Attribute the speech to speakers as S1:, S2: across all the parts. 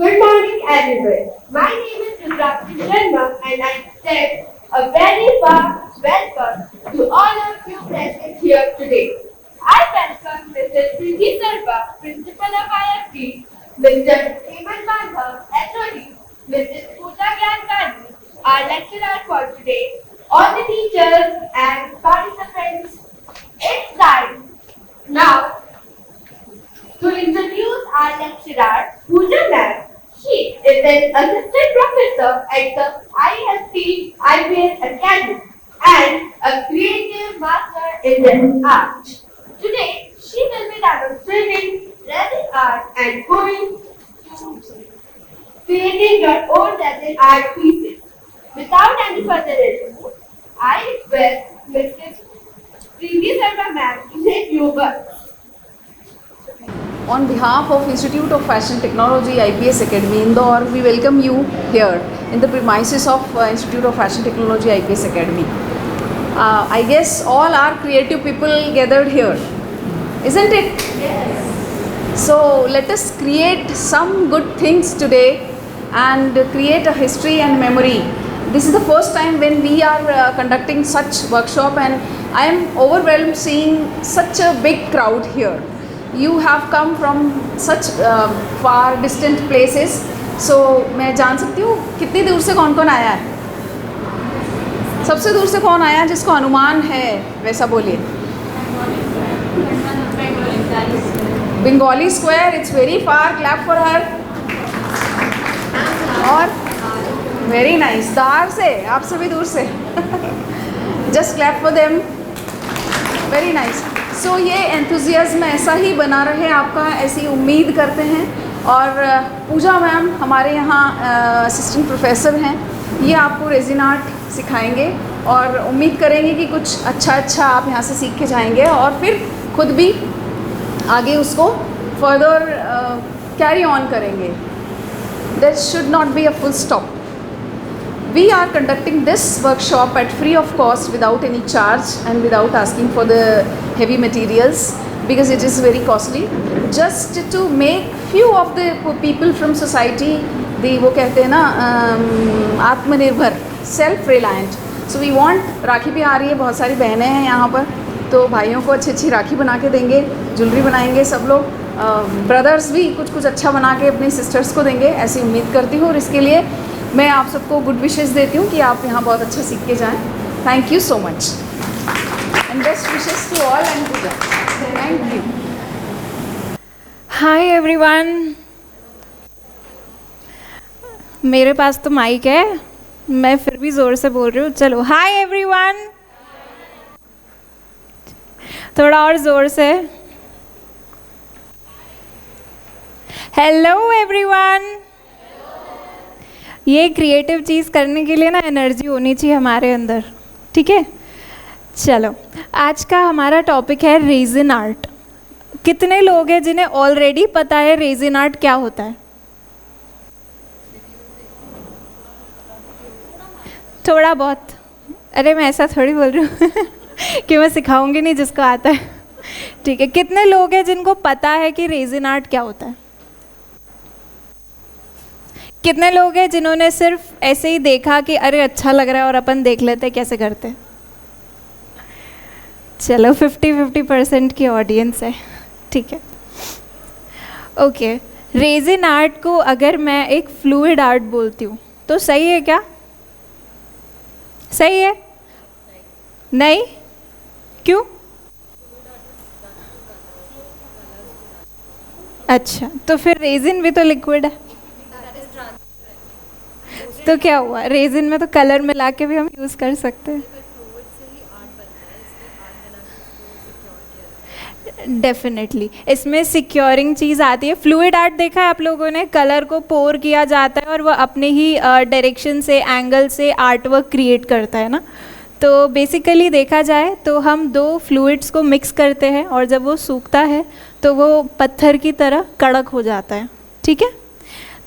S1: Good morning, everyone. My name is Rudraksha Sharma, and I extend a very warm welcome to all of you present here today. I welcome Mr. Preeti Sarva, Principal of IFT, Mr. Hemant Madhav, HOD, Mrs. Pooja Gyankani, our lecturer for today, all the teachers and participants. It's time now to introduce our lecturer, Pooja Ma'am. She is an assistant professor at the IST IPS Academy and a creative master in the art. Today, she will be demonstrating resin art and going to creating your own resin art pieces. Without any further ado, I request Mrs. Preeti Sarva Ma'am to say few words.
S2: On behalf of Institute of Fashion Technology IPS Academy Indore, we welcome you here in the premises of Institute of Fashion Technology IPS Academy. I guess all are creative people gathered here, isn't it?
S1: Yes.
S2: So let us create some good things today and create a history and memory. This is the first time when we are conducting such workshop, and I am overwhelmed seeing such a big crowd here. You have come from such far distant places. So मैं जान सकती हूँ कितनी दूर से कौन कौन आया है? सबसे दूर से कौन आया जिसको अनुमान है वैसा बोलिए. Bengali square, it's very far, clap for her. और वेरी नाइस, दार से, आपसे भी दूर से. Just clap for them. Very nice. So ये एंथुजियाज्म ऐसा ही बना रहे आपका, ऐसी उम्मीद करते हैं. और पूजा मैम हमारे यहाँ असिस्टेंट प्रोफेसर हैं, ये आपको रेजिन आर्ट सिखाएंगे और उम्मीद करेंगे कि कुछ अच्छा आप यहाँ से सीख के जाएंगे और फिर खुद भी आगे उसको फर्दर कैरी ऑन करेंगे. There should not be a full stop. We are conducting this workshop at free of cost, without any charge and without asking for the heavy materials because it is very costly. Just to make few of the people from society, वो कहते हैं ना आत्मनिर्भर, self reliant. So we want, Rakhi भी आ रही है, बहुत सारी बहनें हैं यहाँ पर, तो भाइयों को अच्छी राखी बना के देंगे, ज्वेलरी बनाएंगे सब लोग. ब्रदर्स भी कुछ अच्छा बना के अपनी सिस्टर्स को देंगे, ऐसी उम्मीद करती हूँ. और इसके लिए मैं आप सबको गुड विशेस देती हूँ कि आप यहाँ बहुत अच्छा सीख के जाएं. Thank you so much and best wishes to all and Puja. Thank you.
S3: Hi everyone. मेरे पास तो माइक है, मैं फिर भी ज़ोर से बोल रही हूँ. चलो, हाय एवरीवन. थोड़ा और ज़ोर से. Hello everyone. ये क्रिएटिव चीज़ करने के लिए ना एनर्जी होनी चाहिए हमारे अंदर, ठीक है. चलो, आज का हमारा टॉपिक है रेजिन आर्ट. कितने लोग हैं जिन्हें ऑलरेडी पता है रेजिन आर्ट क्या होता है? थोड़ा बहुत. अरे मैं ऐसा थोड़ी बोल रही हूँ कि मैं सिखाऊंगी नहीं जिसको आता है, ठीक है. कितने लोग हैं जिनको पता है कि रेजिन आर्ट क्या होता है? कितने लोग हैं जिन्होंने सिर्फ ऐसे ही देखा कि अरे अच्छा लग रहा है और अपन देख लेते हैं कैसे करते हैं? चलो, 50-50% की ऑडियंस है, ठीक है. ओके, रेजिन आर्ट को अगर मैं एक फ्लूइड आर्ट बोलती हूँ तो सही है क्या? सही है? नहीं? क्यों? अच्छा, तो फिर रेजिन भी तो लिक्विड है, तो क्या हुआ? रेजिन में तो कलर मिला के भी हम यूज़ कर सकते हैं. डेफिनेटली इसमें सिक्योरिंग चीज़ आती है. फ्लूइड आर्ट देखा है आप लोगों ने, कलर को पोर किया जाता है और वो अपने ही डायरेक्शन से, एंगल से आर्ट वर्क क्रिएट करता है ना. तो बेसिकली देखा जाए तो हम दो फ्लूइड्स को मिक्स करते हैं और जब वो सूखता है तो वो पत्थर की तरह कड़क हो जाता है, ठीक है.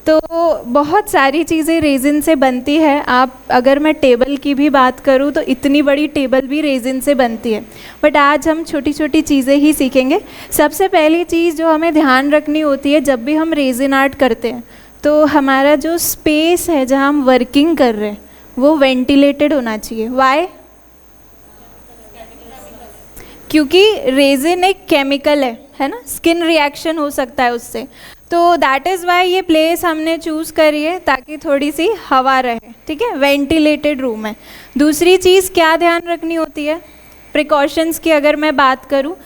S3: तो बहुत सारी चीज़ें रेजिन से बनती है. आप अगर मैं टेबल की भी बात करूँ तो इतनी बड़ी टेबल भी रेजिन से बनती है. बट आज हम छोटी छोटी चीज़ें ही सीखेंगे. सबसे पहली चीज़ जो हमें ध्यान रखनी होती है जब भी हम रेजिन आर्ट करते हैं तो हमारा जो स्पेस है जहाँ हम वर्किंग कर रहे हैं वो वेंटिलेटेड होना चाहिए। वाई? क्योंकि रेजिन एक केमिकल है ना, स्किन रिएक्शन हो सकता है उससे, तो दैट इज़ वाई ये प्लेस हमने चूज़ करी है ताकि थोड़ी सी हवा रहे, ठीक है, वेंटिलेटेड रूम है। दूसरी चीज़ क्या ध्यान रखनी होती है प्रिकॉशंस की, अगर मैं बात करूँ,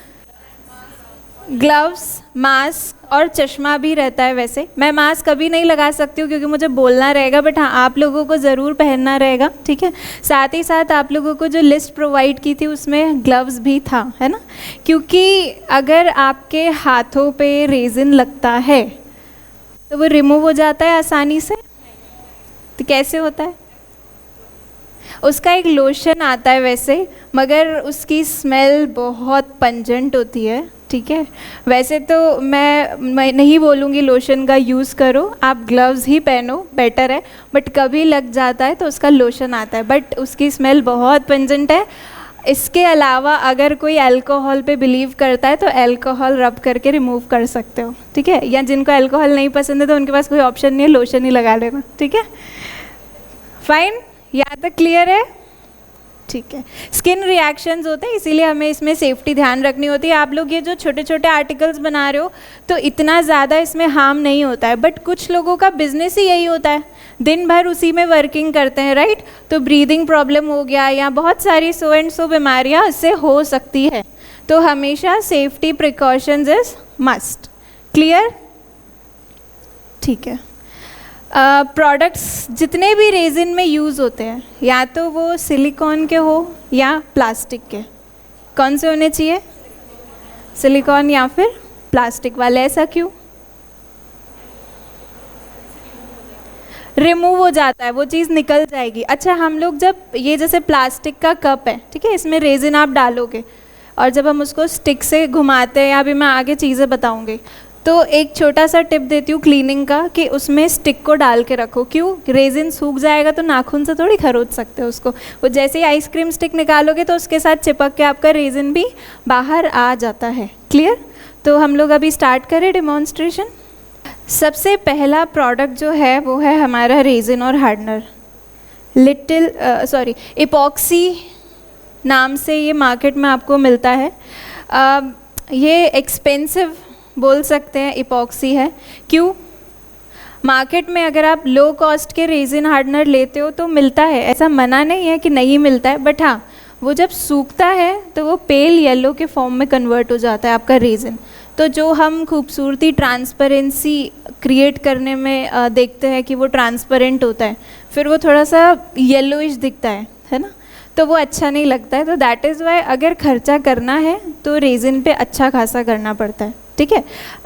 S3: ग्लव्स, मास्क और चश्मा भी रहता है। वैसे मैं मास्क कभी नहीं लगा सकती हूँ क्योंकि मुझे बोलना रहेगा, बट हाँ आप लोगों को ज़रूर पहनना रहेगा, ठीक है। साथ ही साथ आप लोगों को जो लिस्ट प्रोवाइड की थी उसमें ग्लव्स भी था, है ना, क्योंकि अगर आपके हाथों पे रेजिन लगता है तो वो रिमूव हो जाता है आसानी से। तो कैसे होता है? उसका एक लोशन आता है वैसे, मगर उसकी स्मेल बहुत पंजेंट होती है, ठीक है। वैसे तो मैं नहीं बोलूँगी लोशन का यूज़ करो, आप ग्लव्स ही पहनो, बेटर है, बट कभी लग जाता है तो उसका लोशन आता है, बट उसकी स्मेल बहुत पंजेंट है। इसके अलावा अगर कोई अल्कोहल पे बिलीव करता है तो अल्कोहल रब करके रिमूव कर सकते हो, ठीक है, या जिनको अल्कोहल नहीं पसंद है तो उनके पास कोई ऑप्शन नहीं है, लोशन ही लगा लेना, ठीक है। फाइन, यहाँ तक क्लियर है? ठीक है। स्किन रिएक्शंस होते हैं, इसीलिए हमें इसमें सेफ्टी ध्यान रखनी होती है। आप लोग ये जो छोटे छोटे आर्टिकल्स बना रहे हो तो इतना ज़्यादा इसमें हार्म नहीं होता है, बट कुछ लोगों का बिजनेस ही यही होता है, दिन भर उसी में वर्किंग करते हैं, राइट, तो ब्रीदिंग प्रॉब्लम हो गया या बहुत सारी सो एंड सो बीमारियाँ इससे हो सकती है, तो हमेशा safety precautions is must. Clear? ठीक है। प्रोडक्ट्स जितने भी रेजिन में यूज़ होते हैं, या तो वो सिलिकॉन के हो या प्लास्टिक के, कौन से होने चाहिए? सिलिकॉन या फिर प्लास्टिक वाले। ऐसा क्यों? रिमूव हो जाता है, वो चीज़ निकल जाएगी। अच्छा, हम लोग जब ये जैसे प्लास्टिक का कप है, ठीक है, इसमें रेजिन आप डालोगे और जब हम उसको स्टिक से घुमाते हैं, या अभी मैं आगे चीज़ें बताऊंगी, तो एक छोटा सा टिप देती हूँ क्लीनिंग का कि उसमें स्टिक को डाल के रखो। क्यों? रेजिन सूख जाएगा तो नाखून से थोड़ी खरोच सकते हो उसको, वो जैसे ही आइसक्रीम स्टिक निकालोगे तो उसके साथ चिपक के आपका रेजिन भी बाहर आ जाता है। क्लियर? तो हम लोग अभी स्टार्ट करें डेमोन्स्ट्रेशन। सबसे पहला प्रोडक्ट जो है वो है हमारा रेजिन और हार्डनर, इपॉक्सी नाम से ये मार्केट में आपको मिलता है। ये एक्सपेंसिव बोल सकते हैं इपॉक्सी है। क्यों? मार्केट में अगर आप लो कॉस्ट के रेजिन हार्डनर लेते हो तो मिलता है, ऐसा मना नहीं है कि नहीं मिलता है, बट हाँ वो जब सूखता है तो वो पेल येलो के फॉर्म में कन्वर्ट हो जाता है आपका रेजिन। तो जो हम खूबसूरती, ट्रांसपेरेंसी क्रिएट करने में देखते हैं कि वो ट्रांसपेरेंट होता है, फिर वो थोड़ा सा येलोइश दिखता है ना, तो वो अच्छा नहीं लगता है। तो दैट इज़ वाई अगर खर्चा करना है तो रेजिन पे अच्छा खासा करना पड़ता है, ठीक है।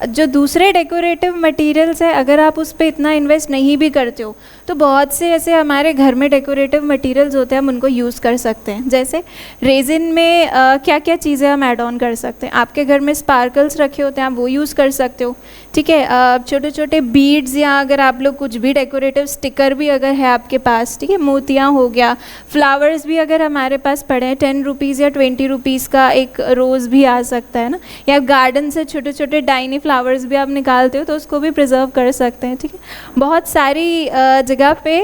S3: जो दूसरे डेकोरेटिव मटेरियल्स है, अगर आप उस पर इतना इन्वेस्ट नहीं भी करते हो तो बहुत से ऐसे हमारे घर में डेकोरेटिव मटेरियल्स होते हैं, हम उनको यूज़ कर सकते हैं। जैसे रेजिन में क्या क्या चीज़ें हम ऐड ऑन कर सकते हैं। आपके घर में स्पार्कल्स रखे होते हैं, आप वो यूज़ कर सकते हो, ठीक है। छोटे छोटे बीड्स, या अगर आप लोग कुछ भी डेकोरेटिव स्टिकर भी अगर है आपके पास, ठीक है, मोतियाँ हो गया, फ्लावर्स भी अगर हमारे पास पड़े हैं, 10 रुपीज़ या 20 रुपीज़ का एक रोज़ भी आ सकता है ना, या गार्डन से छोटे छोटे डाइनी फ्लावर्स भी आप निकालते हो तो उसको भी प्रिजर्व कर सकते हैं, ठीक है। बहुत सारी जगह पे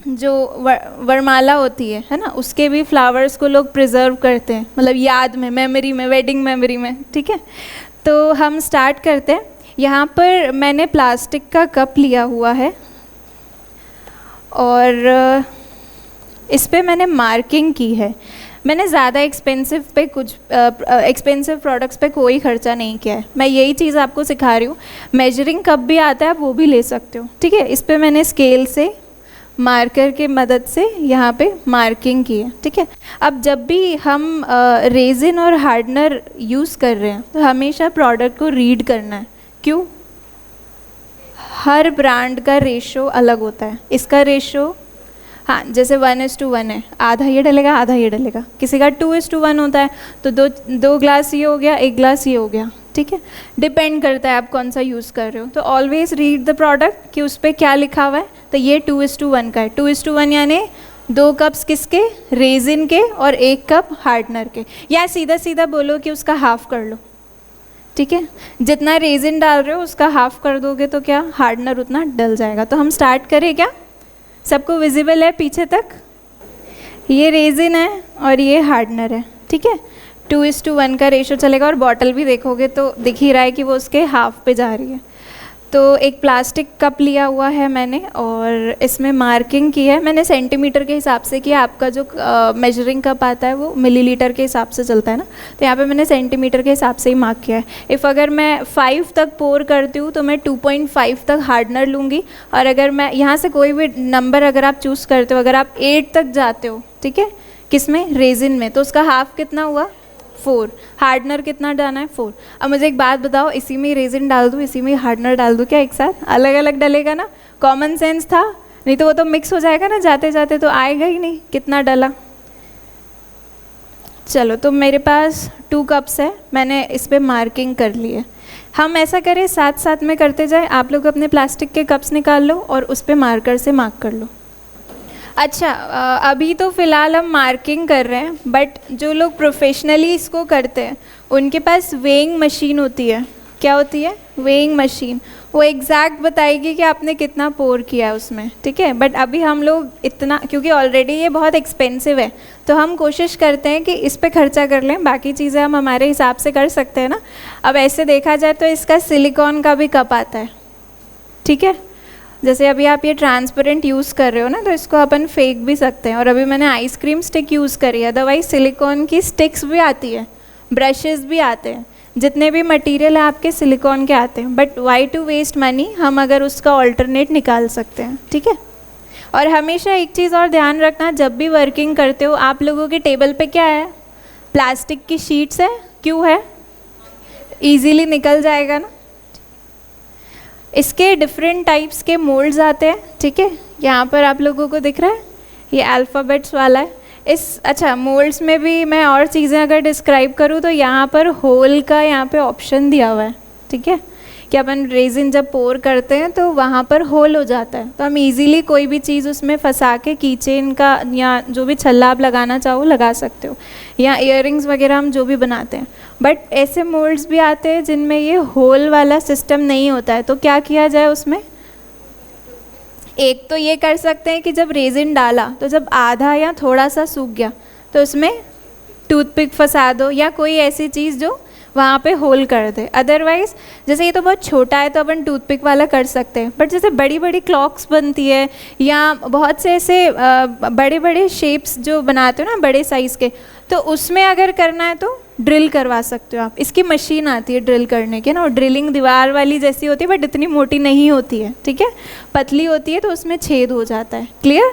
S3: जो वरमाला होती है ना, उसके भी फ्लावर्स को लोग प्रिजर्व करते हैं, मतलब याद में, मेमोरी में, वेडिंग मेमोरी में, ठीक है। तो हम स्टार्ट करते हैं। यहाँ पर मैंने प्लास्टिक का कप लिया हुआ है और इस पे मैंने मार्किंग की है। मैंने ज़्यादा एक्सपेंसिव प्रोडक्ट्स पे कोई खर्चा नहीं किया है, मैं यही चीज़ आपको सिखा रही हूँ। मेजरिंग कप भी आता है, आप वो भी ले सकते हो, ठीक है। इस पे मैंने स्केल से, मार्कर के मदद से यहाँ पे मार्किंग की है, ठीक है। अब जब भी हम रेजिन और हार्डनर यूज़ कर रहे हैं तो हमेशा प्रोडक्ट को रीड करना है। क्यों? हर ब्रांड का रेशो अलग होता है। इसका रेशो, हाँ, जैसे 1:1 है, आधा ये डलेगा आधा ये डलेगा। किसी का 2:1 होता है तो दो ग्लास ये हो गया, एक ग्लास ये हो गया, ठीक है। डिपेंड करता है आप कौन सा यूज़ कर रहे हो। तो ऑलवेज रीड द प्रोडक्ट कि उस पर क्या लिखा हुआ है। तो ये 2:1 का है। 2:1 यानी 2 कप्स किसके? रेजिन के, और 1 कप हार्डनर के। या सीधा सीधा बोलो कि उसका हाफ कर लो, ठीक है। जितना रेजिन डाल रहे हो उसका हाफ कर दोगे तो क्या हार्डनर उतना डल जाएगा। तो हम स्टार्ट करें क्या? सबको विजिबल है पीछे तक? ये रेजिन है और ये हार्डनर है, ठीक है। 2:1 का रेशो चलेगा और बॉटल भी देखोगे तो दिख ही रहा है कि वो उसके हाफ पे जा रही है। तो एक प्लास्टिक कप लिया हुआ है मैंने और इसमें मार्किंग की है मैंने सेंटीमीटर के हिसाब से किया। आपका जो मेजरिंग कप आता है वो मिलीलीटर के हिसाब से चलता है ना, तो यहाँ पे मैंने सेंटीमीटर के हिसाब से ही मार्क किया है। इफ़ अगर मैं 5 तक पोर करती हूँ तो मैं 2.5 तक हार्डनर लूँगी, और अगर मैं यहाँ से कोई भी नंबर अगर आप चूज़ करते हो, अगर आप 8 तक जाते हो, ठीक है, किसमें? रेजिन में, तो उसका हाफ कितना हुआ? 4। हार्डनर कितना डालना है? 4। अब मुझे एक बात बताओ, इसी में रेजिन डाल दूँ, इसी में हार्डनर डाल दूँ क्या एक साथ? अलग अलग डलेगा ना? कॉमन सेंस था, नहीं तो वो तो मिक्स हो जाएगा ना, जाते जाते तो आएगा ही नहीं कितना डला। चलो, तो मेरे पास 2 कप्स है, मैंने इस पर मार्किंग कर ली है। हम ऐसा करें, साथ साथ में करते जाए। आप लोग अपने प्लास्टिक के कप्स निकाल लो और उस पर मार्कर से मार्क कर लो। अच्छा, अभी तो फ़िलहाल हम मार्किंग कर रहे हैं, बट जो लोग प्रोफेशनली इसको करते हैं उनके पास वेइंग मशीन होती है। क्या होती है? Weighing machine. वो एग्जैक्ट बताएगी कि आपने कितना पोर किया है उसमें, ठीक है। बट अभी हम लोग इतना, क्योंकि ऑलरेडी ये बहुत एक्सपेंसिव है, तो हम कोशिश करते हैं कि इस पे खर्चा कर लें, बाकी चीज़ें हम हमारे हिसाब से कर सकते हैं ना। अब ऐसे देखा जाए तो इसका सिलिकॉन का भी कप आता है, ठीक है। जैसे अभी आप ये ट्रांसपेरेंट यूज़ कर रहे हो ना, तो इसको अपन फेंक भी सकते हैं। और अभी मैंने आइसक्रीम स्टिक यूज़ करी है, अदरवाइज सिलिकॉन की स्टिक्स भी आती है, ब्रशेज़ भी आते हैं, जितने भी मटेरियल है आपके सिलिकॉन के आते हैं। But why to waste money, हम अगर उसका ऑल्टरनेट निकाल सकते हैं, ठीक है। और हमेशा एक चीज़ और ध्यान रखना, जब भी वर्किंग करते हो आप लोगों के टेबल पे क्या है? प्लास्टिक की शीट्स है। क्यों है? ईजीली निकल जाएगा ना। इसके डिफरेंट टाइप्स के मोल्ड्स आते हैं, ठीक है। यहाँ पर आप लोगों को दिख रहा है, ये अल्फ़ाबेट्स वाला है। अच्छा, मोल्ड्स में भी मैं और चीज़ें अगर डिस्क्राइब करूँ तो यहाँ पर होल का यहाँ पे ऑप्शन दिया हुआ है, ठीक है, कि अपन रेजिन जब पोर करते हैं तो वहाँ पर होल हो जाता है, तो हम इजीली कोई भी चीज़ उसमें फंसा के कीचेन का या जो भी छल्ला आप लगाना चाहो लगा सकते हो, या इयररिंग्स वगैरह हम जो भी बनाते हैं। बट ऐसे मोल्ड्स भी आते हैं जिनमें ये होल वाला सिस्टम नहीं होता है, तो क्या किया जाए उसमें? एक तो ये कर सकते हैं कि जब रेजिन डाला तो जब आधा या थोड़ा सा सूख गया तो उसमें टूथपिक फंसा दो, या कोई ऐसी चीज़ जो वहाँ पे होल कर दे। अदरवाइज़ जैसे ये तो बहुत छोटा है तो अपन टूथपिक वाला कर सकते हैं, बट जैसे बड़ी बड़ी क्लॉक्स बनती है या बहुत से ऐसे बड़े बड़े शेप्स जो बनाते हो ना बड़े साइज़ के, तो उसमें अगर करना है तो ड्रिल करवा सकते हो आप। इसकी मशीन आती है ड्रिल करने की ना, और ड्रिलिंग दीवार वाली जैसी होती है बट इतनी मोटी नहीं होती है, ठीक है, पतली होती है, तो उसमें छेद हो जाता है। क्लियर?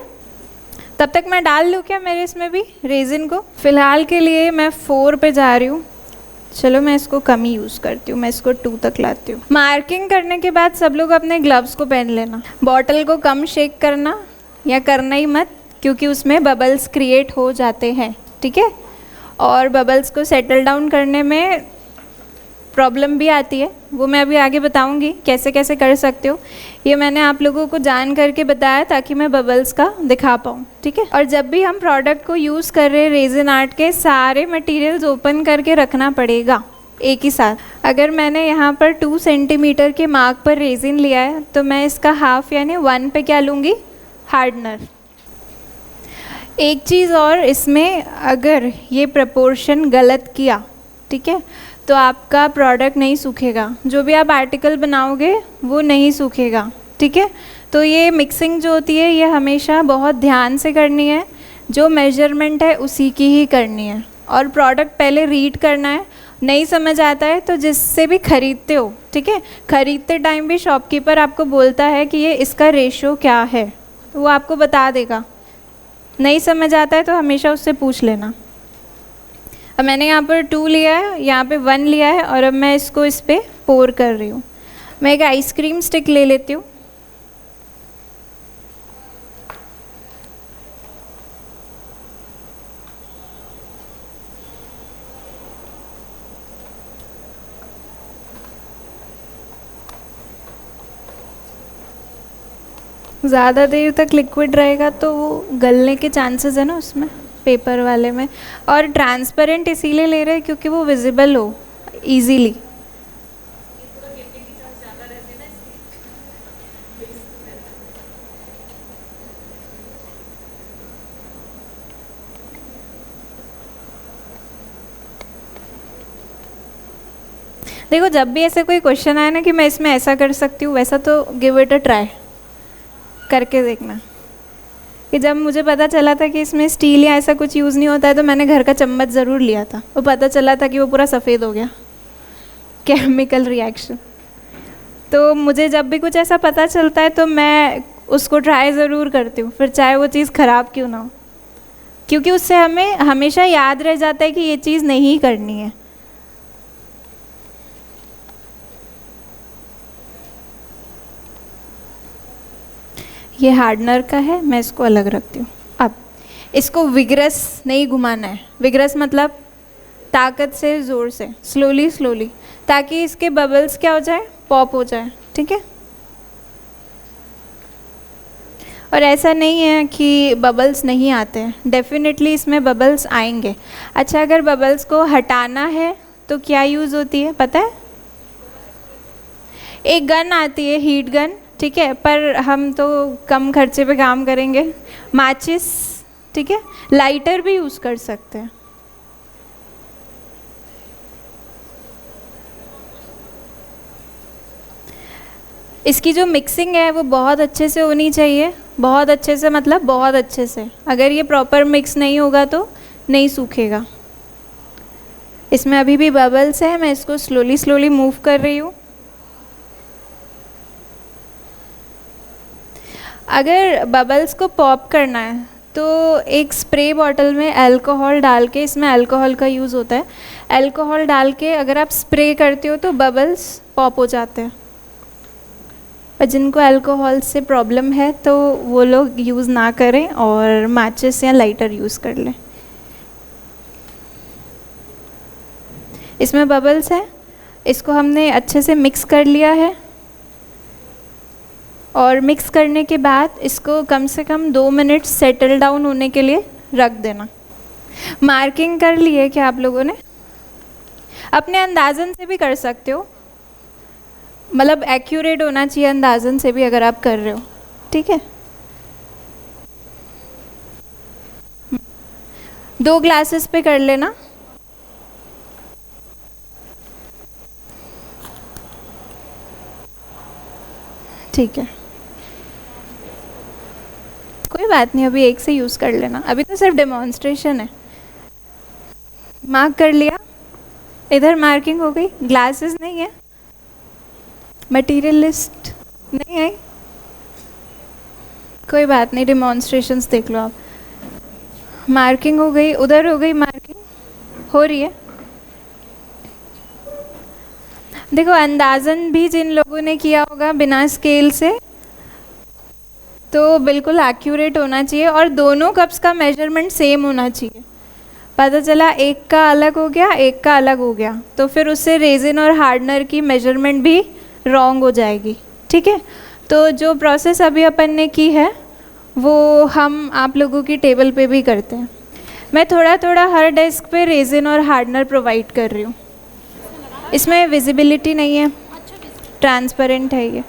S3: तब तक मैं डाल लूँ क्या मेरे इसमें भी रेजिन को? फ़िलहाल के लिए मैं 4 पे जा रही हूँ। चलो मैं इसको कम ही यूज़ करती हूँ, मैं इसको 2 तक लाती हूँ। मार्किंग करने के बाद सब लोग अपने ग्लव्स को पहन लेना। बॉटल को कम शेक करना या करना ही मत, क्योंकि उसमें बबल्स क्रिएट हो जाते हैं, ठीक है। और बबल्स को सेटल डाउन करने में प्रॉब्लम भी आती है, वो मैं अभी आगे बताऊंगी कैसे कैसे कर सकते हो। ये मैंने आप लोगों को जान करके बताया ताकि मैं बबल्स का दिखा पाऊँ, ठीक है। और जब भी हम प्रोडक्ट को यूज़ कर रहे हैं रेजिन आर्ट के, सारे मटेरियल्स ओपन करके रखना पड़ेगा एक ही साथ। अगर मैंने यहाँ पर 2 सेंटीमीटर के मार्क पर रेजिन लिया है तो मैं इसका हाफ यानी 1 पे क्या लूँगी? हार्डनर। एक चीज़ और, इसमें अगर ये प्रपोर्शन गलत किया, ठीक है, तो आपका प्रोडक्ट नहीं सूखेगा, जो भी आप आर्टिकल बनाओगे वो नहीं सूखेगा, ठीक है। तो ये मिक्सिंग जो होती है ये हमेशा बहुत ध्यान से करनी है, जो मेजरमेंट है उसी की ही करनी है, और प्रोडक्ट पहले रीड करना है। नहीं समझ आता है तो जिससे भी ख़रीदते हो, ठीक है, ख़रीदते टाइम भी शॉपकीपर आपको बोलता है कि ये इसका रेशो क्या है, तो वो आपको बता देगा। नहीं समझ आता है तो हमेशा उससे पूछ लेना। अब मैंने यहाँ पर 2 लिया है, यहाँ पे 1 लिया है, और अब मैं इसको इस पर पोर कर रही हूँ। मैं एक आइसक्रीम स्टिक ले लेती हूँ। ज़्यादा देर तक लिक्विड रहेगा तो वो गलने के चांसेस है ना उसमें, पेपर वाले में। और ट्रांसपेरेंट इसीलिए ले रहे हैं क्योंकि वो विजिबल हो इजीली, देखो जब भी ऐसे कोई क्वेश्चन आए ना कि मैं इसमें ऐसा कर सकती हूँ वैसा, तो गिव इट अ ट्राई, करके देखना। कि जब मुझे पता चला था कि इसमें स्टील या ऐसा कुछ यूज़ नहीं होता है, तो मैंने घर का चम्मच ज़रूर लिया था, वो पता चला था कि वो पूरा सफ़ेद हो गया, केमिकल रिएक्शन। तो मुझे जब भी कुछ ऐसा पता चलता है तो मैं उसको ट्राई ज़रूर करती हूँ, फिर चाहे वो चीज़ ख़राब क्यों ना हो, क्योंकि उससे हमें हमेशा याद रह जाता है कि ये चीज़ नहीं करनी है। ये हार्डनर का है, मैं इसको अलग रखती हूँ। अब इसको विग्रस नहीं घुमाना है, विग्रस मतलब ताकत से, ज़ोर से, स्लोली स्लोली, ताकि इसके बबल्स क्या हो जाए, पॉप हो जाए, ठीक है। और ऐसा नहीं है कि बबल्स नहीं आते हैं, डेफिनेटली इसमें बबल्स आएंगे। अच्छा, अगर बबल्स को हटाना है तो क्या यूज़ होती है पता है? एक गन आती है, हीट गन, ठीक है, पर हम तो कम खर्चे पे काम करेंगे, माचिस, ठीक है, लाइटर भी यूज़ कर सकते हैं। इसकी जो मिक्सिंग है वो बहुत अच्छे से होनी चाहिए, बहुत अच्छे से मतलब बहुत अच्छे से। अगर ये प्रॉपर मिक्स नहीं होगा तो नहीं सूखेगा। इसमें अभी भी बबल्स है, मैं इसको स्लोली स्लोली मूव कर रही हूँ। अगर बबल्स को पॉप करना है तो एक स्प्रे बॉटल में अल्कोहल डाल के, इसमें अल्कोहल का यूज़ होता है, अल्कोहल डाल के अगर आप स्प्रे करते हो तो बबल्स पॉप हो जाते हैं। पर जिनको अल्कोहल से प्रॉब्लम है तो वो लोग यूज़ ना करें और माचिस या लाइटर यूज़ कर लें। इसमें बबल्स है, इसको हमने अच्छे से मिक्स कर लिया है, और मिक्स करने के बाद इसको कम से कम 2 मिनट सेटल डाउन होने के लिए रख देना। मार्किंग कर ली है क्या आप लोगों ने? अपने अंदाज़न से भी कर सकते हो, मतलब एक्यूरेट होना चाहिए अंदाज़न से भी अगर आप कर रहे हो, ठीक है। 2 ग्लासेस पे कर लेना। ठीक है, कोई बात नहीं, अभी एक से यूज़ कर लेना, अभी तो सिर्फ डेमोन्स्ट्रेशन है। मार्क कर लिया, इधर मार्किंग हो गई, ग्लासेस नहीं है, मटेरियल लिस्ट नहीं है, कोई बात नहीं, डेमोन्स्ट्रेशंस देख लो आप। मार्किंग हो गई, उधर हो गई, मार्किंग हो रही है। देखो अंदाज़न भी जिन लोगों ने किया होगा बिना स्केल से, तो बिल्कुल एक्यूरेट होना चाहिए, और दोनों कप्स का मेजरमेंट सेम होना चाहिए। पता चला एक का अलग हो गया, एक का अलग हो गया, तो फिर उससे रेजिन और हार्डनर की मेजरमेंट भी रॉन्ग हो जाएगी, ठीक है। तो जो प्रोसेस अभी अपन ने की है वो हम आप लोगों की टेबल पे भी करते हैं। मैं थोड़ा थोड़ा हर डेस्क पे रेजिन और हार्डनर प्रोवाइड कर रही हूँ। इसमें विजिबिलिटी नहीं है, ट्रांसपेरेंट है ये।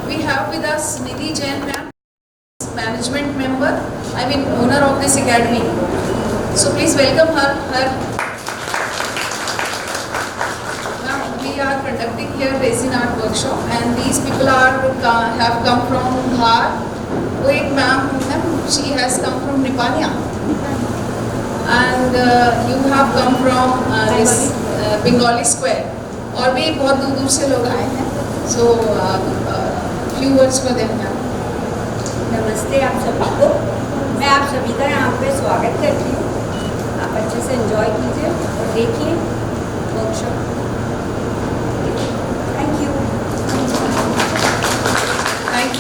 S2: We have with us Nidhi Jain ma'am, management member, owner of this academy. So please welcome her. Ma'am, we are conducting here resin art workshop, and these people have come from Dhar. वो एक ma'am, she has come from Nepal, and you have come from this Bengali Square. और भी बहुत दूर दूर से लोग आए हैं। So few words for them ma'am.
S4: नमस्ते आप सभी को, मैं आप सभी का यहाँ पे स्वागत करती हूँ। आप अच्छे से एंजॉय कीजिए और देखिए workshop. Thank you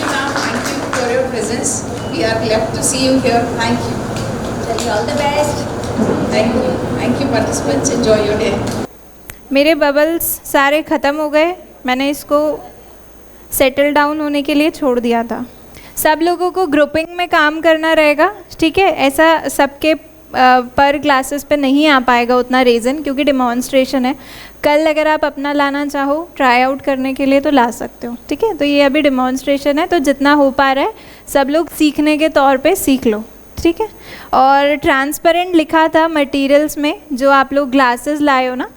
S2: ma'am, thank you for your presence. We are glad to see you here. Thank you.
S4: चलिए, all the best.
S2: Thank you participants, enjoy your day.
S3: मेरे बबल्स सारे ख़त्म हो गए, मैंने इसको सेटल डाउन होने के लिए छोड़ दिया था। सब लोगों को ग्रुपिंग में काम करना रहेगा, ठीक है। ऐसा सबके पर क्लासेस पे नहीं आ पाएगा उतना रेज़न, क्योंकि डिमॉन्स्ट्रेशन है। कल अगर आप अपना लाना चाहो ट्राई आउट करने के लिए तो ला सकते हो, ठीक है। तो ये अभी डिमॉन्स्ट्रेशन है, तो जितना हो पा रहा है सब लोग सीखने के तौर पे सीख लो, ठीक है। और ट्रांसपेरेंट लिखा था मटेरियल्स में जो आप लोग ग्लासेस लाए हो ना,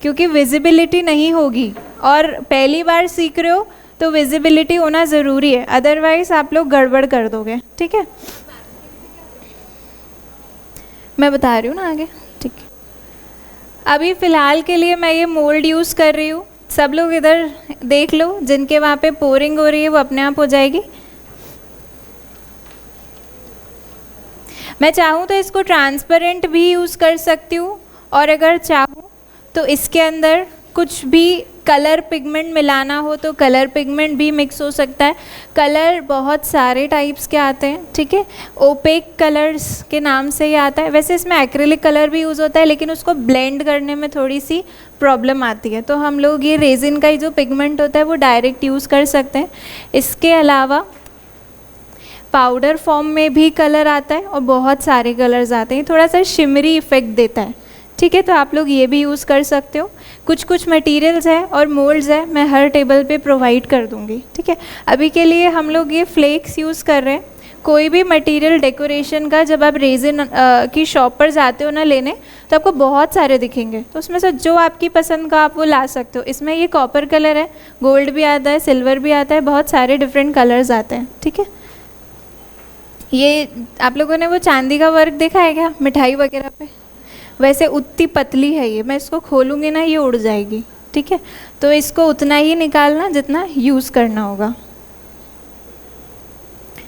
S3: क्योंकि विजिबिलिटी नहीं होगी और पहली बार सीख रहे हो तो विजिबिलिटी होना ज़रूरी है, अदरवाइज़ आप लोग गड़बड़ कर दोगे, ठीक है। मैं बता रही हूँ ना आगे, ठीक है। अभी फ़िलहाल के लिए मैं ये मोल्ड यूज़ कर रही हूँ, सब लोग इधर देख लो, जिनके वहाँ पे पोरिंग हो रही है वो अपने आप हो जाएगी। मैं चाहूँ तो इसको ट्रांसपेरेंट भी यूज़ कर सकती हूँ, और अगर चाहूँ तो इसके अंदर कुछ भी कलर पिगमेंट मिलाना हो तो कलर पिगमेंट भी मिक्स हो सकता है। कलर बहुत सारे टाइप्स के आते हैं, ठीक है। ओपेक कलर्स के नाम से ही आता है, वैसे इसमें एक्रिलिक कलर भी यूज़ होता है, लेकिन उसको ब्लेंड करने में थोड़ी सी प्रॉब्लम आती है, तो हम लोग ये रेजिन का ही जो पिगमेंट होता है वो डायरेक्ट यूज़ कर सकते हैं। इसके अलावा पाउडर फॉर्म में भी कलर आता है और बहुत सारे कलर्स आते हैं, थोड़ा सा शिमरी इफ़ेक्ट देता है, ठीक है। तो आप लोग ये भी यूज़ कर सकते हो। कुछ मटेरियल्स है और मोल्ड्स है, मैं हर टेबल पे प्रोवाइड कर दूँगी, ठीक है। अभी के लिए हम लोग ये फ्लेक्स यूज़ कर रहे हैं। कोई भी मटेरियल डेकोरेशन का जब आप रेजिन की शॉप पर जाते हो ना लेने, तो आपको बहुत सारे दिखेंगे, तो उसमें से जो आपकी पसंद का आप वो ला सकते हो। इसमें ये कॉपर कलर है, गोल्ड भी आता है, सिल्वर भी आता है, बहुत सारे डिफरेंट कलर्स आते हैं, ठीक है। ये आप लोगों ने वो चांदी का वर्क देखा है क्या मिठाई वगैरह पे, वैसे उतनी पतली है ये, मैं इसको खोलूँगी ना ये उड़ जाएगी, ठीक है। तो इसको उतना ही निकालना जितना यूज़ करना होगा।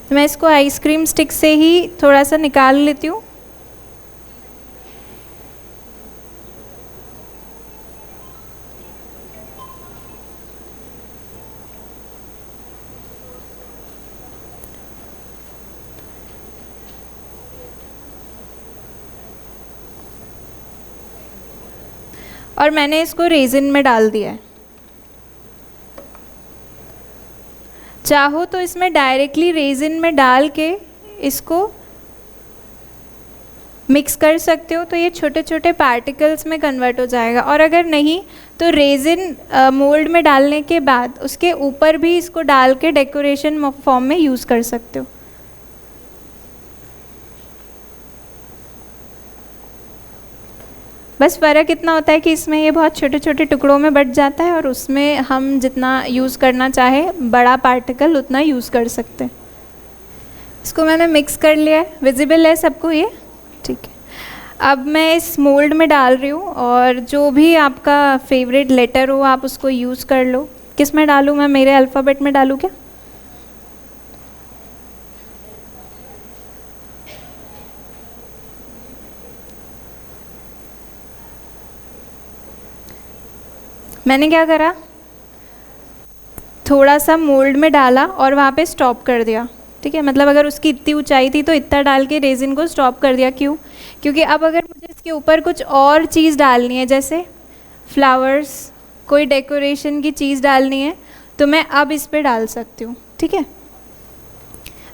S3: तो मैं इसको आइसक्रीम स्टिक से ही थोड़ा सा निकाल लेती हूँ। और मैंने इसको रेजिन में डाल दिया है। चाहो तो इसमें डायरेक्टली रेजिन में डाल के इसको मिक्स कर सकते हो, तो ये छोटे छोटे पार्टिकल्स में कन्वर्ट हो जाएगा। और अगर नहीं तो रेजिन मोल्ड में डालने के बाद उसके ऊपर भी इसको डाल के डेकोरेशन फॉर्म में यूज़ कर सकते हो। बस फ़र्क इतना होता है कि इसमें ये बहुत छोटे छोटे टुकड़ों में बट जाता है, और उसमें हम जितना यूज़ करना चाहे बड़ा पार्टिकल उतना यूज़ कर सकते हैं। इसको मैंने मिक्स कर लिया है, विजिबल है सबको ये, ठीक है। अब मैं इस मोल्ड में डाल रही हूँ, और जो भी आपका फेवरेट लेटर हो आप उसको यूज़ कर लो। किस में डालूँ मैं, मेरे अल्फ़ाबेट में डालूँ क्या? मैंने क्या करा, थोड़ा सा मोल्ड में डाला और वहाँ पे स्टॉप कर दिया, ठीक है। मतलब अगर उसकी इतनी ऊंचाई थी तो इतना डाल के रेजिन को स्टॉप कर दिया। क्यों? क्योंकि अब अगर मुझे इसके ऊपर कुछ और चीज़ डालनी है, जैसे फ्लावर्स, कोई डेकोरेशन की चीज़ डालनी है, तो मैं अब इस पर डाल सकती हूँ, ठीक है।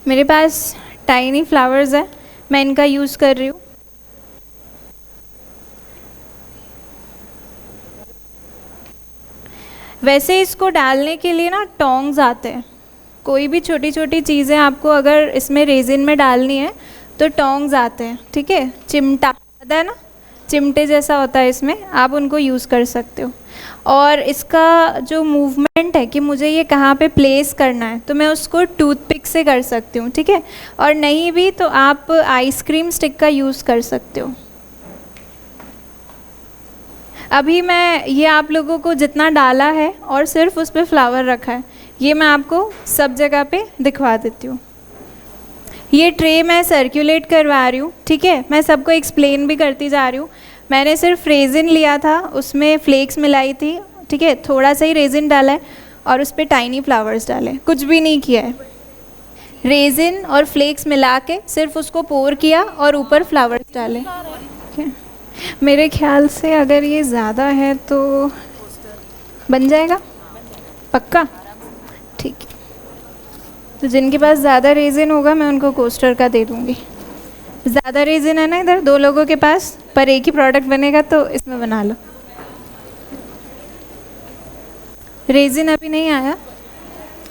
S3: मेरे पास टाइनी फ्लावर्स है, मैं इनका यूज़ कर रही हूँ। वैसे इसको डालने के लिए ना टोंग्स आते हैं, कोई भी छोटी छोटी चीज़ें आपको अगर इसमें रेजिन में डालनी है तो टोंग्स आते हैं, ठीक है। चिमटा पता है ना, चिमटे जैसा होता है इसमें, आप उनको यूज़ कर सकते हो। और इसका जो मूवमेंट है कि मुझे ये कहाँ पे प्लेस करना है, तो मैं उसको टूथपिक से कर सकती हूँ, ठीक है। और नहीं भी तो आप आइसक्रीम स्टिक का यूज़ कर सकते हो। अभी मैं ये आप लोगों को जितना डाला है और सिर्फ उस पर फ्लावर रखा है, ये मैं आपको सब जगह पे दिखवा देती हूँ। ये ट्रे मैं सर्कुलेट करवा रही हूँ, ठीक है। मैं सबको एक्सप्लेन भी करती जा रही हूँ। मैंने सिर्फ रेजिन लिया था, उसमें फ्लेक्स मिलाई थी, ठीक है। थोड़ा सा ही रेजिन डाला है और उस पर टाइनी फ्लावर्स डाले, कुछ भी नहीं किया है। रेजिन और फ्लेक्स मिला के सिर्फ उसको पोर किया और ऊपर फ्लावर्स डाले, ठीक है। मेरे ख्याल से अगर ये ज़्यादा है तो बन जाएगा पक्का, ठीक है। तो जिनके पास ज़्यादा रेजिन होगा मैं उनको कोस्टर का दे दूँगी, ज़्यादा रेजिन है ना इधर 2 लोगों के पास, पर एक ही प्रोडक्ट बनेगा तो इसमें बना लो। रेजिन अभी नहीं आया,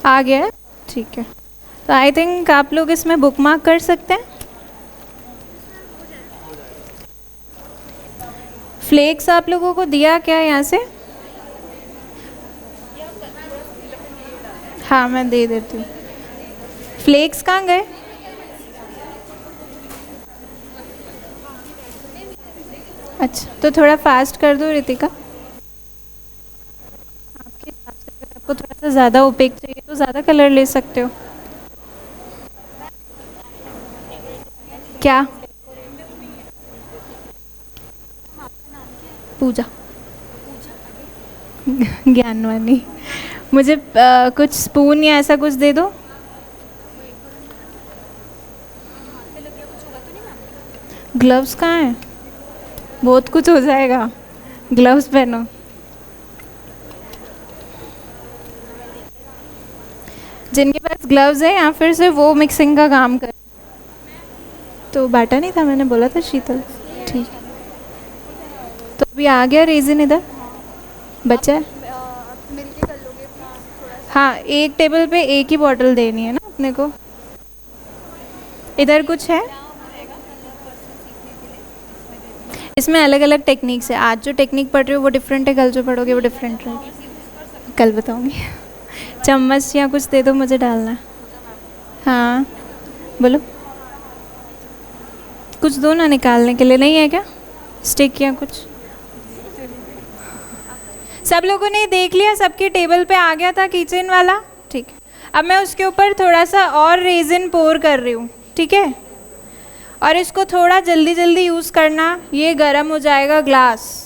S3: आ गया है, ठीक है। तो आई थिंक आप लोग इसमें बुक मार्क कर सकते हैं। फ्लेक्स आप लोगों को दिया क्या यहाँ से? हाँ मैं दे देती हूँ। फ्लेक्स कहाँ गए? अच्छा तो थोड़ा फास्ट कर दो रितिका। आपके हिसाब से अगर आपको थोड़ा सा ज़्यादा ओपेक चाहिए तो ज़्यादा कलर ले सकते हो। क्या? पूजा ज्ञानवानी। मुझे कुछ स्पून या ऐसा कुछ दे दो। ग्लव्स कहाँ हैं? बहुत कुछ हो जाएगा, ग्लव्स पहनो। जिनके पास ग्लव्स है या फिर से वो मिक्सिंग का काम कर। तो बाटा नहीं था, मैंने बोला था शीतल। ठीक, तो अभी आ गया रेजिन इधर बच्चा है। हाँ एक टेबल पे एक ही बॉटल देनी है ना अपने को। इधर कुछ है, इसमें अलग अलग टेक्निक्स है। आज जो टेक्निक पढ़ रहे हो वो डिफरेंट है, कल जो पढ़ोगे वो डिफरेंट रहेगी। कल बताऊंगी। चम्मच या कुछ दे दो मुझे डालना है। हाँ बोलो, कुछ दो ना निकालने के लिए। नहीं है क्या स्टिक या कुछ? सब लोगों ने देख लिया, सबकी टेबल पे आ गया था किचन वाला, ठीक है। अब मैं उसके ऊपर थोड़ा सा और रेजिन पोर कर रही हूँ, ठीक है। और इसको थोड़ा जल्दी जल्दी यूज़ करना, ये गर्म हो जाएगा ग्लास।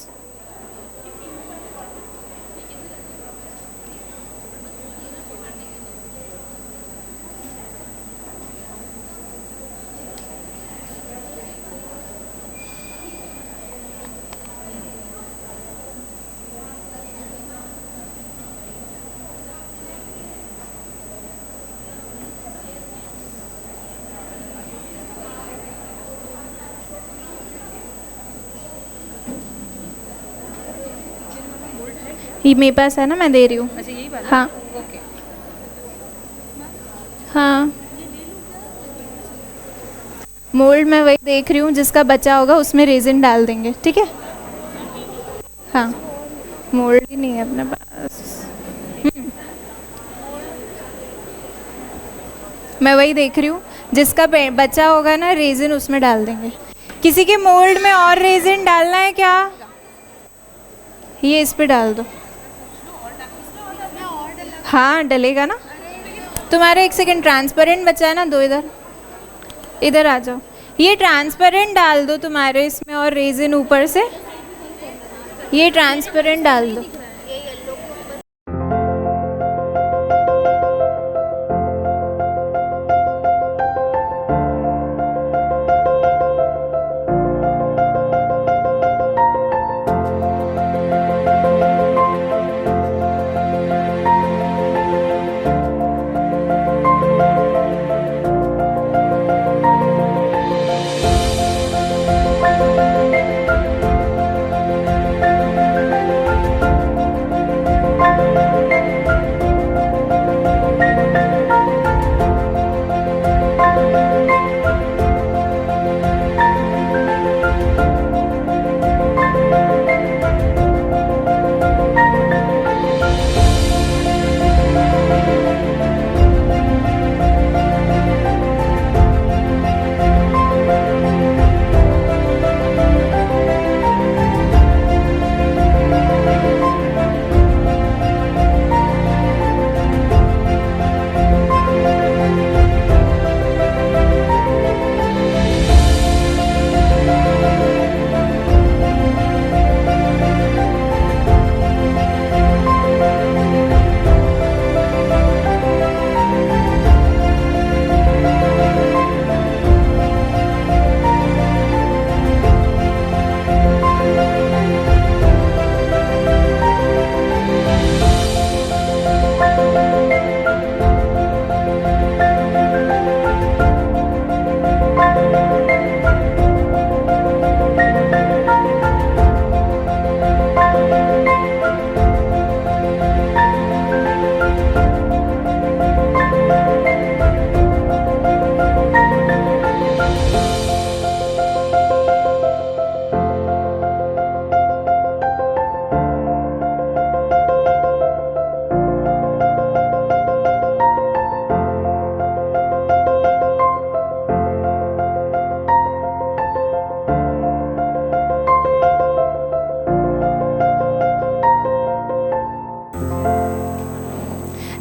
S3: ये मेरे पास है ना, मैं दे रही हूँ। अच्छा यही वाला? हाँ ओके। हाँ मोल्ड मैं वही देख रही हूँ, जिसका बचा होगा उसमें रेजिन डाल देंगे, ठीक है। हाँ मोल्ड ही नहीं है अपने पास। मैं वही देख रही हूँ, जिसका बचा होगा ना रेजिन उसमें डाल देंगे। किसी के मोल्ड में और रेजिन डालना है क्या? ये इस पे डाल दो। हाँ डलेगा ना। तुम्हारे एक सेकंड, ट्रांसपेरेंट बचा है ना, दो इधर, इधर आ जाओ। ये ट्रांसपेरेंट डाल दो तुम्हारे इसमें, और रेजिन ऊपर से ये ट्रांसपेरेंट डाल दो।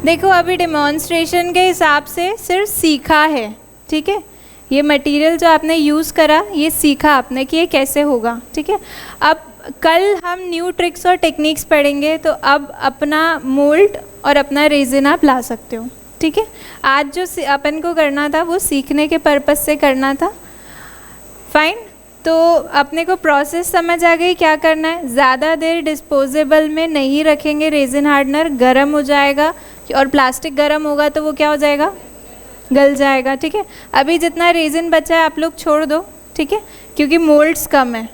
S3: देखो अभी डेमोन्स्ट्रेशन के हिसाब से सिर्फ सीखा है, ठीक है। ये मटेरियल जो आपने यूज़ करा ये सीखा आपने कि ये कैसे होगा, ठीक है। अब कल हम न्यू ट्रिक्स और टेक्निक्स पढ़ेंगे, तो अब अपना मोल्ड और अपना रेजिन आप ला सकते हो, ठीक है। आज जो अपन को करना था वो सीखने के पर्पस से करना था, फाइन। तो अपने को प्रोसेस समझ आ गई क्या करना है। ज़्यादा देर डिस्पोजेबल में नहीं रखेंगे रेजिन हार्डनर, गर्म हो जाएगा और प्लास्टिक गर्म होगा तो वो क्या हो जाएगा, गल जाएगा, ठीक है। अभी जितना रेजिन बचा है आप लोग छोड़ दो, ठीक है, क्योंकि मोल्ड्स कम है।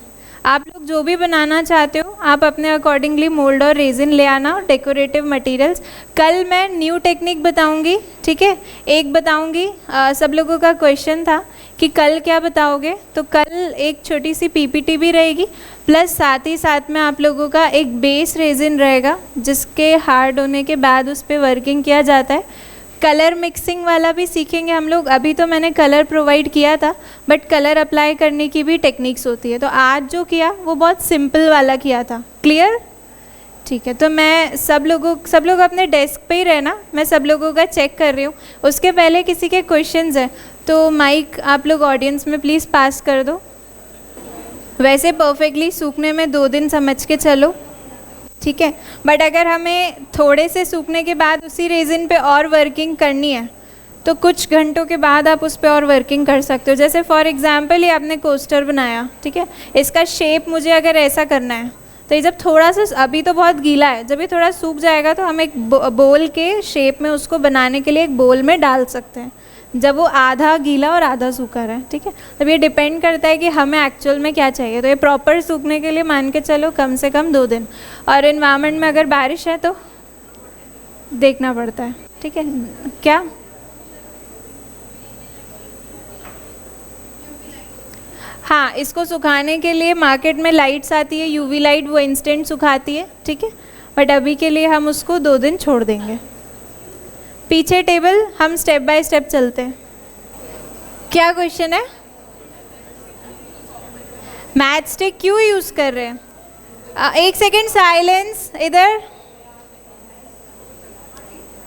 S3: आप लोग जो भी बनाना चाहते हो आप अपने अकॉर्डिंगली मोल्ड और रेजिन ले आना और डेकोरेटिव मटेरियल्स। कल मैं न्यू टेक्निक बताऊंगी, ठीक है। एक बताऊंगी, सब लोगों का क्वेश्चन था कि कल क्या बताओगे, तो कल एक छोटी सी पीपीटी भी रहेगी, प्लस साथ ही साथ में आप लोगों का एक बेस रेजिन रहेगा जिसके हार्ड होने के बाद उस पर वर्किंग किया जाता है। कलर मिक्सिंग वाला भी सीखेंगे हम लोग। अभी तो मैंने कलर प्रोवाइड किया था, बट कलर अप्लाई करने की भी टेक्निक्स होती है। तो आज जो किया वो बहुत सिंपल वाला किया था, क्लियर, ठीक है। तो मैं सब लोग अपने डेस्क पे ही रहना, मैं सब लोगों का चेक कर रही हूँ। उसके पहले किसी के क्वेश्चंस हैं तो माइक आप लोग ऑडियंस में प्लीज़ पास कर दो। वैसे परफेक्टली सूखने में 2 दिन समझ के चलो, ठीक है। बट अगर हमें थोड़े से सूखने के बाद उसी रेजिन पे और वर्किंग करनी है तो कुछ घंटों के बाद आप उस पर और वर्किंग कर सकते हो। जैसे फॉर एग्जांपल ये आपने कोस्टर बनाया, ठीक है, इसका शेप मुझे अगर ऐसा करना है तो ये जब थोड़ा सा, अभी तो बहुत गीला है, जब ये थोड़ा सूख जाएगा तो हम एक बोल के शेप में उसको बनाने के लिए एक बोल में डाल सकते हैं, जब वो आधा गीला और आधा सूखा है, ठीक है। तब ये डिपेंड करता है कि हमें एक्चुअल में क्या चाहिए। तो ये प्रॉपर सूखने के लिए मान के चलो कम से कम 2 दिन, और इन्वायरमेंट में अगर बारिश है तो देखना पड़ता है, ठीक है। क्या हाँ, इसको सुखाने के लिए मार्केट में लाइट्स आती है, यूवी लाइट, वो इंस्टेंट सुखाती है, ठीक है। बट अभी के लिए हम उसको 2 दिन छोड़ देंगे। पीछे टेबल हम स्टेप बाय स्टेप चलते हैं। क्या क्वेश्चन है? मैच स्टिक क्यों यूज़ कर रहे हैं? 1 सेकेंड साइलेंस, इधर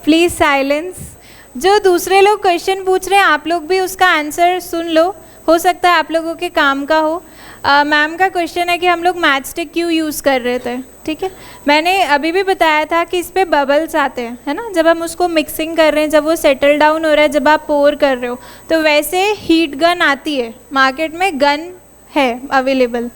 S3: प्लीज़ साइलेंस। जो दूसरे लोग क्वेश्चन पूछ रहे हैं आप लोग भी उसका आंसर सुन लो, हो सकता है आप लोगों के काम का हो। मैम का क्वेश्चन है कि हम लोग मैच स्टिक क्यों यूज़ कर रहे थे, ठीक है। मैंने अभी भी बताया था कि इस पर बबल्स आते हैं, है ना, जब हम उसको मिक्सिंग कर रहे हैं, जब वो सेटल डाउन हो रहा है, जब आप पोर कर रहे हो, तो वैसे हीट गन आती है, मार्केट में गन है अवेलेबल।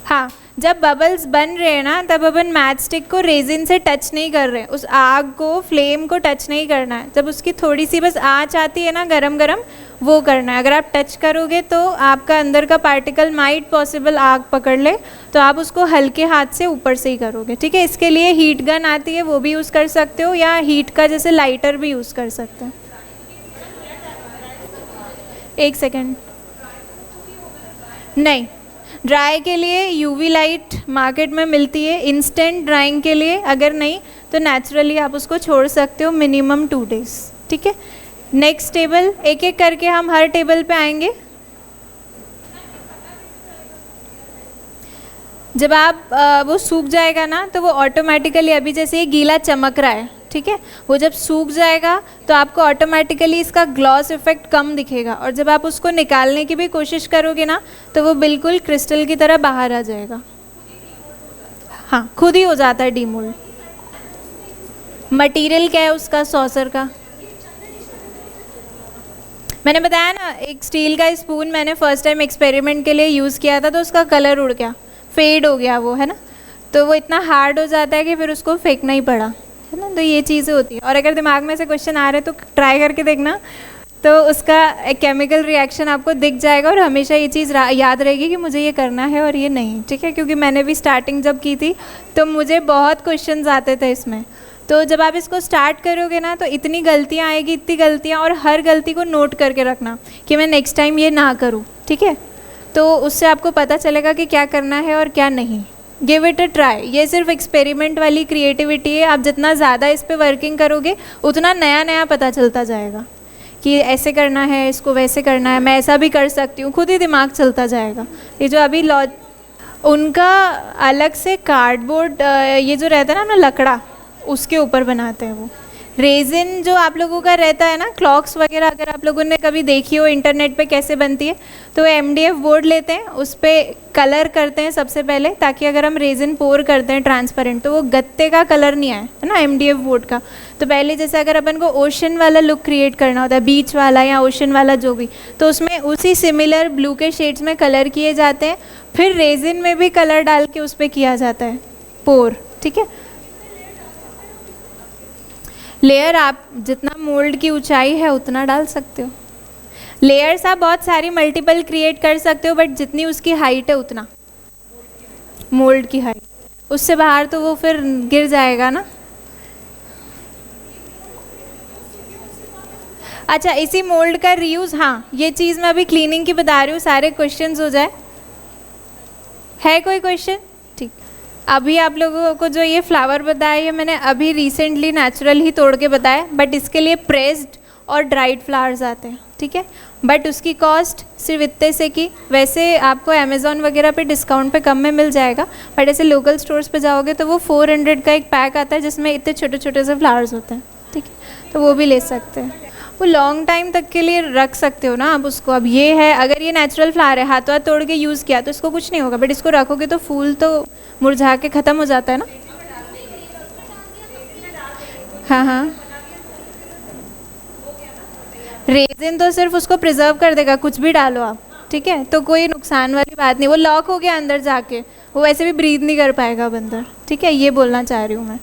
S3: हाँ, जब बबल्स बन रहे हैं ना तब अपन मैच स्टिक को रेजिन से टच नहीं कर रहे हैं, उस आग को, फ्लेम को टच नहीं करना है। जब उसकी थोड़ी सी बस आँच आती है ना गरम गरम, वो करना है। अगर आप टच करोगे तो आपका अंदर का पार्टिकल माइट पॉसिबल आग पकड़ ले, तो आप उसको हल्के हाथ से ऊपर से ही करोगे, ठीक है। इसके लिए हीट गन आती है, वो भी यूज़ कर सकते हो, या हीट का जैसे लाइटर भी यूज़ कर सकते हैं। 1 सेकेंड, नहीं, ड्राई के लिए यूवी लाइट मार्केट में मिलती है, इंस्टेंट ड्राइंग के लिए अगर नहीं तो नेचुरली आप उसको छोड़ सकते हो मिनिमम 2 डेज़, ठीक है। नेक्स्ट टेबल, एक एक करके हम हर टेबल पे आएंगे। जब आप वो सूख जाएगा ना तो वो ऑटोमेटिकली, अभी जैसे ये गीला चमक रहा है, ठीक है, वो जब सूख जाएगा तो आपको ऑटोमेटिकली इसका ग्लॉस इफेक्ट कम दिखेगा, और जब आप उसको निकालने की भी कोशिश करोगे ना तो वो बिल्कुल क्रिस्टल की तरह बाहर आ जाएगा। हाँ, खुद ही हो जाता है डीमोल्ड। मटेरियल क्या है उसका, सॉसर का मैंने बताया ना, एक स्टील का स्पून मैंने फर्स्ट टाइम एक्सपेरिमेंट के लिए यूज़ किया था, तो उसका कलर उड़ गया, फेड हो गया वो, है ना, तो वो इतना हार्ड हो जाता है कि फिर उसको फेंकना ही पड़ा, है ना। तो ये चीज़ें होती है। और अगर दिमाग में से क्वेश्चन आ रहे तो ट्राई करके देखना, तो उसका केमिकल रिएक्शन आपको दिख जाएगा, और हमेशा ये चीज़ याद रहेगी कि मुझे ये करना है और ये नहीं, ठीक है। क्योंकि मैंने भी स्टार्टिंग जब की थी तो मुझे बहुत क्वेश्चंस आते थे इसमें। तो जब आप इसको स्टार्ट करोगे ना तो इतनी गलतियाँ आएगी, इतनी गलतियाँ, और हर गलती को नोट करके रखना कि मैं नेक्स्ट टाइम ये ना करूँ, ठीक है। तो उससे आपको पता चलेगा कि क्या करना है और क्या नहीं। Give it a try. ये सिर्फ एक्सपेरिमेंट वाली क्रिएटिविटी है। आप जितना ज़्यादा इस पर वर्किंग करोगे उतना नया नया पता चलता जाएगा कि ऐसे करना है, इसको वैसे करना है, मैं ऐसा भी कर सकती हूँ, खुद ही दिमाग चलता जाएगा। ये जो अभी उनका अलग से कार्डबोर्ड, ये जो रहता है ना लकड़ा, उसके ऊपर बनाते हैं वो। रेजिन जो आप लोगों का रहता है ना, क्लॉक्स वगैरह अगर आप लोगों ने कभी देखी हो इंटरनेट पे कैसे बनती है, तो MDF बोर्ड लेते हैं, उस पर कलर करते हैं सबसे पहले, ताकि अगर हम रेजिन पोर करते हैं ट्रांसपेरेंट तो वो गत्ते का कलर नहीं आए, है ना, MDF बोर्ड का। तो पहले जैसे अगर अपन को ओशन वाला लुक क्रिएट करना होता है, बीच वाला या ओशन वाला जो भी, तो उसमें उसी सिमिलर ब्लू के शेड्स में कलर किए जाते हैं, फिर रेजिन में भी कलर डाल के उस पर किया जाता है पोर, ठीक है। लेयर आप जितना मोल्ड की ऊंचाई है उतना डाल सकते हो। लेयर्स आप बहुत सारी मल्टीपल क्रिएट कर सकते हो, बट जितनी उसकी हाइट है उतना, मोल्ड की हाइट, उससे बाहर तो वो फिर गिर जाएगा ना। अच्छा, इसी मोल्ड का रीयूज़, हाँ ये चीज़ मैं अभी क्लीनिंग की बता रही हूँ, सारे क्वेश्चंस हो जाए। है कोई क्वेश्चन? ठीक, अभी आप लोगों को जो ये फ्लावर बताया ये मैंने अभी रिसेंटली नेचुरल ही तोड़ के बताया, बट इसके लिए प्रेस्ड और ड्राइड फ्लावर्स आते हैं, ठीक है। बट उसकी कॉस्ट सिर्फ इतने से कि वैसे आपको अमेज़ॉन वगैरह पे डिस्काउंट पे कम में मिल जाएगा, बट ऐसे लोकल स्टोर्स पे जाओगे तो वो 400 का एक पैक आता है जिसमें इतने छोटे छोटे से फ्लावर्स होते हैं, ठीक है, तो वो भी ले सकते हैं। वो लॉन्ग टाइम तक के लिए रख सकते हो ना आप उसको। अब ये है, अगर ये नेचुरल फ्लावर है, हाथों हाथ तोड़ के यूज़ किया तो इसको कुछ नहीं होगा, बट इसको रखोगे तो फूल तो मुरझा के ख़त्म हो जाता है ना। हाँ हाँ, रेजिन तो सिर्फ उसको प्रिजर्व कर देगा, कुछ भी डालो आप, ठीक है, तो कोई नुकसान वाली बात नहीं। वो लॉक हो गया अंदर जाके, वो वैसे भी ब्रीथ नहीं कर पाएगा अब अंदर, ठीक है, ये बोलना चाह रही हूँ मैं।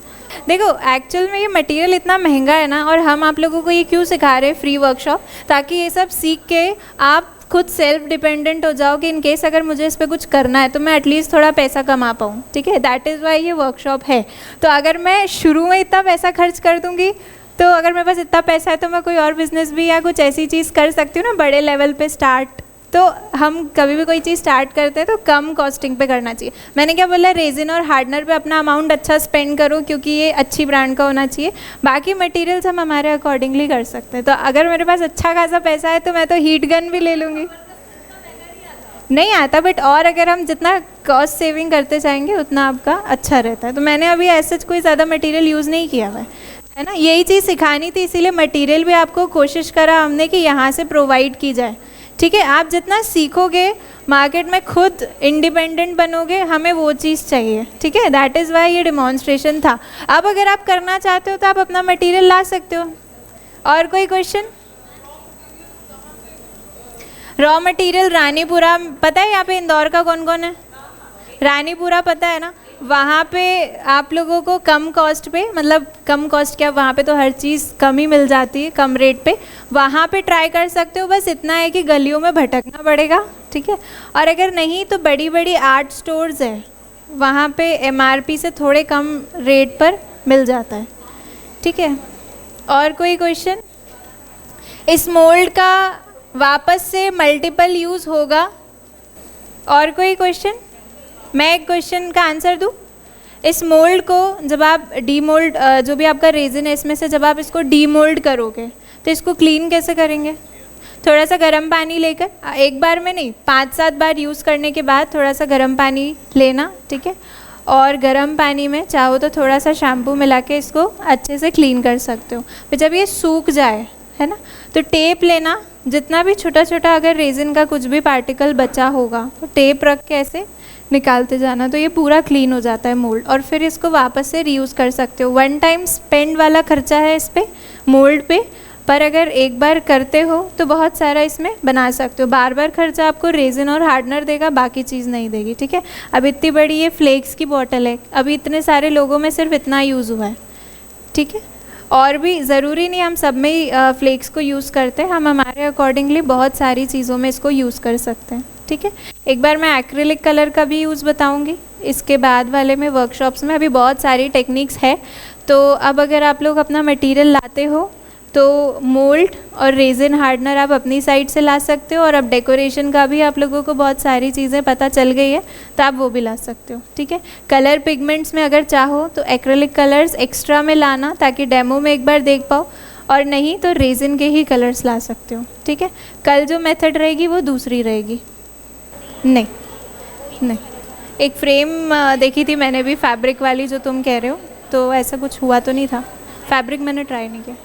S3: देखो एक्चुअल में ये मटेरियल इतना महंगा है ना, और हम आप लोगों को ये क्यों सिखा रहे हैं फ्री वर्कशॉप, ताकि ये सब सीख के आप खुद सेल्फ डिपेंडेंट हो जाओ कि इन केस अगर मुझे इस पर कुछ करना है तो मैं एटलीस्ट थोड़ा पैसा कमा पाऊँ, ठीक है। दैट इज़ वाई ये वर्कशॉप है। तो अगर मैं शुरू में इतना पैसा खर्च कर दूँगी, तो अगर मेरे पास इतना पैसा है तो मैं कोई और बिज़नेस भी या कुछ ऐसी चीज़ कर सकती हूँ ना, बड़े लेवल पे स्टार्ट। तो हम कभी भी कोई चीज़ स्टार्ट करते हैं तो कम कॉस्टिंग पे करना चाहिए। मैंने क्या बोला, रेजिन और हार्डनर पे अपना अमाउंट अच्छा स्पेंड करो, क्योंकि ये अच्छी ब्रांड का होना चाहिए। बाकी मटेरियल्स हम हमारे अकॉर्डिंगली कर सकते हैं। तो अगर मेरे पास अच्छा खासा पैसा है तो मैं तो हीट गन भी ले लूँगी। नहीं आता, बट और अगर हम जितना कॉस्ट सेविंग करते जाएंगे उतना आपका अच्छा रहता है। तो मैंने अभी ऐसे कोई ज़्यादा मटेरियल यूज़ नहीं किया हुआ है ना, यही चीज़ सिखानी थी, इसीलिए मटेरियल भी आपको कोशिश करा हमने कि यहाँ से प्रोवाइड की जाए, ठीक है। आप जितना सीखोगे मार्केट में खुद इंडिपेंडेंट बनोगे, हमें वो चीज़ चाहिए, ठीक है। दैट इज़ वाई ये डिमॉन्स्ट्रेशन था। अब अगर आप करना चाहते हो तो आप अपना मटेरियल ला सकते हो। और कोई क्वेश्चन? रॉ मटेरियल रानीपुरा, पता है यहाँ पे इंदौर का कौन कौन है? रानीपुरा पता है ना, वहाँ पे आप लोगों को कम कॉस्ट पे, मतलब कम कॉस्ट क्या, वहाँ पे तो हर चीज़ कम ही मिल जाती है, कम रेट पे, वहाँ पे ट्राई कर सकते हो। बस इतना है कि गलियों में भटकना पड़ेगा, ठीक है। और अगर नहीं तो बड़ी बड़ी आर्ट स्टोर्स है, वहाँ पे MRP से थोड़े कम रेट पर मिल जाता है, ठीक है। और कोई क्वेश्चन? इस मोल्ड का वापस से मल्टीपल यूज़ होगा। और कोई क्वेश्चन? मैं एक क्वेश्चन का आंसर दूँ। इस मोल्ड को जब आप डीमोल्ड, जो भी आपका रेजिन है इसमें से जब आप इसको डीमोल्ड करोगे तो इसको क्लीन कैसे करेंगे? थोड़ा सा गर्म पानी लेकर, एक बार में नहीं, 5-7 बार यूज़ करने के बाद थोड़ा सा गर्म पानी लेना, ठीक है। और गर्म पानी में चाहो तो थोड़ा सा शैम्पू मिला के इसको अच्छे से क्लीन कर सकते हो। फिर जब ये सूख जाए, है ना, तो टेप लेना, जितना भी छोटा छोटा अगर रेजिन का कुछ भी पार्टिकल बचा होगा तो टेप रख के ऐसे निकालते जाना, तो ये पूरा क्लीन हो जाता है मोल्ड। और फिर इसको वापस से रीयूज़ कर सकते हो। 1 टाइम स्पेंड वाला खर्चा है इस पर, मोल्ड पे, पर अगर एक बार करते हो तो बहुत सारा इसमें बना सकते हो। बार बार खर्चा आपको रेजिन और हार्डनर देगा, बाकी चीज़ नहीं देगी, ठीक है। अब इतनी बड़ी ये फ्लेक्स की बॉटल है, अभी इतने सारे लोगों में सिर्फ इतना यूज़ हुआ है, ठीक है। और भी ज़रूरी नहीं हम सब में ही फ्लेक्स को यूज़ करते हैं, हम हमारे अकॉर्डिंगली बहुत सारी चीज़ों में इसको यूज़ कर सकते हैं, ठीक है। एक बार मैं एक्रिलिक कलर का भी यूज़ बताऊंगी इसके बाद वाले में वर्कशॉप्स में। अभी बहुत सारी टेक्निक्स है। तो अब अगर आप लोग अपना मटेरियल लाते हो तो मोल्ड और रेजिन हार्डनर आप अपनी साइड से ला सकते हो। और अब डेकोरेशन का भी आप लोगों को बहुत सारी चीज़ें पता चल गई है, तो आप वो भी ला सकते हो, ठीक है। कलर पिगमेंट्स में अगर चाहो तो एक्रिलिक कलर्स एक्स्ट्रा में लाना, ताकि डेमो में एक बार देख पाओ, और नहीं तो रेजिन के ही कलर्स ला सकते हो, ठीक है। कल जो मेथड रहेगी वो दूसरी रहेगी। नहीं, एक फ्रेम देखी थी मैंने भी, फैब्रिक वाली जो तुम कह रहे हो, तो ऐसा कुछ हुआ तो नहीं था। फैब्रिक मैंने ट्राई नहीं किया।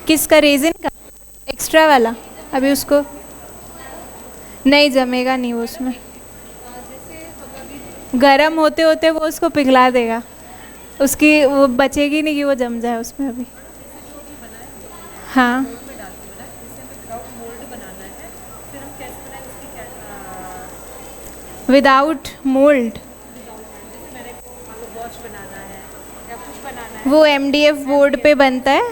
S3: किसका, रेजिन का एक्स्ट्रा वाला? अभी उसको नहीं जमेगा, नहीं वो उसमें गरम होते होते वो उसको पिघला देगा, उसकी वो बचेगी नहीं कि वो जम जाए उसमें अभी। हाँ विदाउट मोल्ड वो MDF बोर्ड पे बनता है।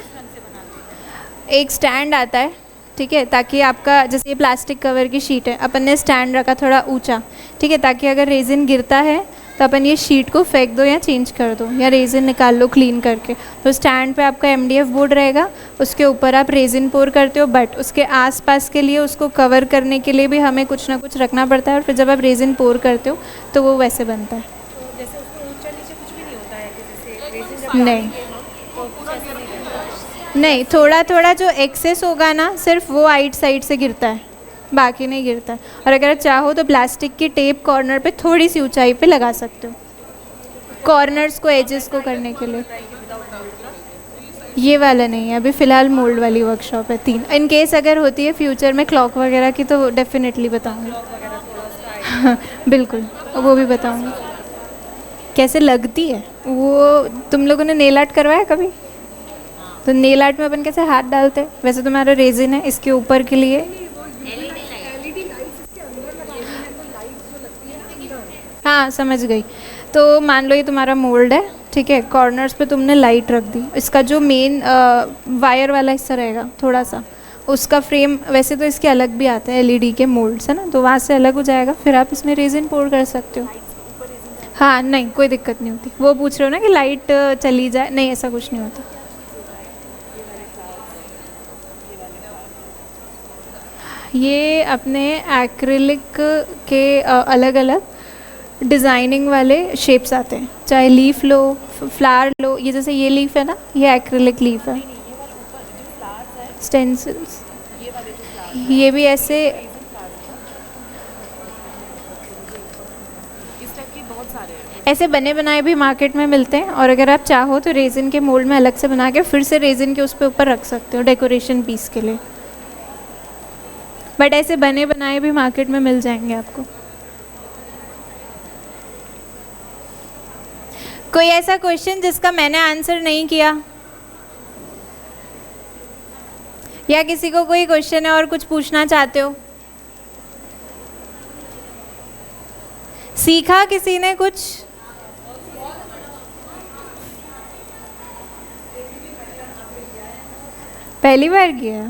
S3: एक स्टैंड आता है, ठीक है, ताकि आपका जैसे ये प्लास्टिक कवर की शीट है, अपन ने स्टैंड रखा थोड़ा ऊंचा, ठीक है, ताकि अगर रेजिन गिरता है तो अपन ये शीट को फेंक दो या चेंज कर दो या रेजिन निकाल लो क्लीन करके। तो स्टैंड पे आपका MDF बोर्ड रहेगा, उसके ऊपर आप रेजिन पोर करते हो, बट उसके आसपास के लिए उसको कवर करने के लिए भी हमें कुछ ना कुछ रखना पड़ता है, और फिर जब आप रेजिन पोर करते हो तो वो वैसे बनता है। नहीं नहीं, थोड़ा थोड़ा जो एक्सेस होगा ना सिर्फ वो आइट साइड से गिरता है, बाकी नहीं गिरता है। और अगर चाहो तो प्लास्टिक की टेप कॉर्नर पे थोड़ी सी ऊंचाई पे लगा सकते हो, कॉर्नर्स को एजेस को करने के लिए। ये वाला नहीं है अभी फ़िलहाल, मोल्ड वाली वर्कशॉप है 3। इन केस अगर होती है फ्यूचर में क्लॉक वगैरह की तो डेफिनेटली बताऊँगी। हाँ बिल्कुल, वो भी बताऊँगी कैसे लगती है वो। तुम लोगों ने नेल आर्ट करवाया कभी? तो नेल आर्ट में अपन कैसे हाथ डालते हैं, वैसे तुम्हारा रेजिन है इसके ऊपर के लिए। हाँ समझ गई। तो मान लो ये तुम्हारा मोल्ड है, ठीक है, कॉर्नर्स पे तुमने लाइट रख दी, इसका जो मेन वायर वाला हिस्सा रहेगा थोड़ा सा, उसका फ्रेम वैसे तो इसके अलग भी आता है LED के मोल्ड्स है ना, तो वहाँ से अलग हो जाएगा, फिर आप इसमें रेजिन पोर कर सकते हो। हाँ नहीं कोई दिक्कत नहीं होती। वो पूछ रहे हो ना कि लाइट चली जाए, नहीं ऐसा कुछ नहीं होता। ये अपने एक्रिलिक के अलग अलग डिज़ाइनिंग वाले शेप्स आते हैं, चाहे लीफ लो, फ्लावर लो। ये जैसे ये लीफ है ना, ये एक्रिलिक लीफ है। स्टेंसिल्स ये भी ऐसे, ऐसे बने बनाए भी मार्केट में मिलते हैं, और अगर आप चाहो तो रेजिन के मोल्ड में अलग से बना के फिर से रेजिन के उस पर ऊपर रख सकते हो डेकोरेशन पीस के लिए। बट ऐसे बने बनाए भी मार्केट में मिल जाएंगे आपको। कोई ऐसा क्वेश्चन जिसका मैंने आंसर नहीं किया, या किसी को कोई क्वेश्चन है और कुछ पूछना चाहते हो? सीखा किसी ने कुछ? पहली बार किया?